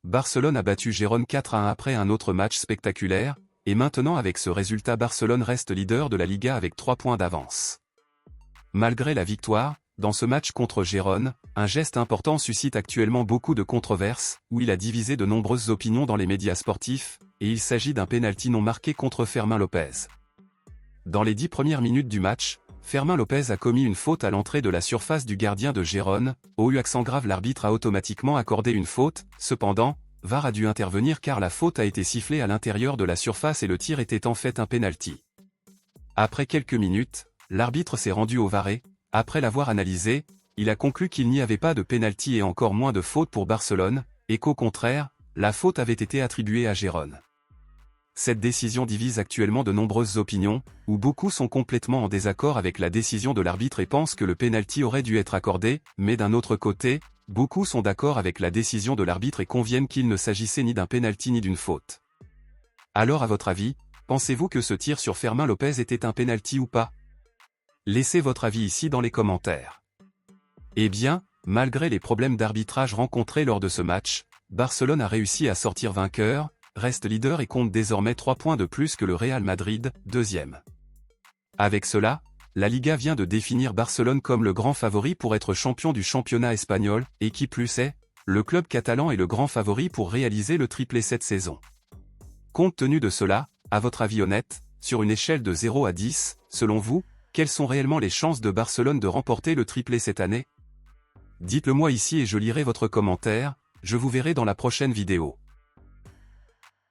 Barcelone a battu Gérone 4-1 après un autre match spectaculaire, et maintenant avec ce résultat Barcelone reste leader de la Liga avec 3 points d'avance. Malgré la victoire, dans ce match contre Gérone, un geste important suscite actuellement beaucoup de controverses, où il a divisé de nombreuses opinions dans les médias sportifs, et il s'agit d'un pénalty non marqué contre Fermín López. Dans les 10 premières minutes du match, Fermín López a commis une faute à l'entrée de la surface du gardien de Gérone, au accent grave l'arbitre a automatiquement accordé une faute, cependant, VAR a dû intervenir car la faute a été sifflée à l'intérieur de la surface et le tir était en fait un pénalty. Après quelques minutes, l'arbitre s'est rendu au VAR et, après l'avoir analysé, il a conclu qu'il n'y avait pas de pénalty et encore moins de faute pour Barcelone, et qu'au contraire, la faute avait été attribuée à Gérone. Cette décision divise actuellement de nombreuses opinions, où beaucoup sont complètement en désaccord avec la décision de l'arbitre et pensent que le pénalty aurait dû être accordé, mais d'un autre côté, beaucoup sont d'accord avec la décision de l'arbitre et conviennent qu'il ne s'agissait ni d'un pénalty ni d'une faute. Alors à votre avis, pensez-vous que ce tir sur Fermín López était un pénalty ou pas? Laissez votre avis ici dans les commentaires. Eh bien, malgré les problèmes d'arbitrage rencontrés lors de ce match, Barcelone a réussi à sortir vainqueur, reste leader et compte désormais 3 points de plus que le Real Madrid, deuxième. Avec cela, la Liga vient de définir Barcelone comme le grand favori pour être champion du championnat espagnol, et qui plus est, le club catalan est le grand favori pour réaliser le triplé cette saison. Compte tenu de cela, à votre avis honnête, sur une échelle de 0 à 10, selon vous, quelles sont réellement les chances de Barcelone de remporter le triplé cette année? Dites-le moi ici et je lirai votre commentaire, je vous verrai dans la prochaine vidéo.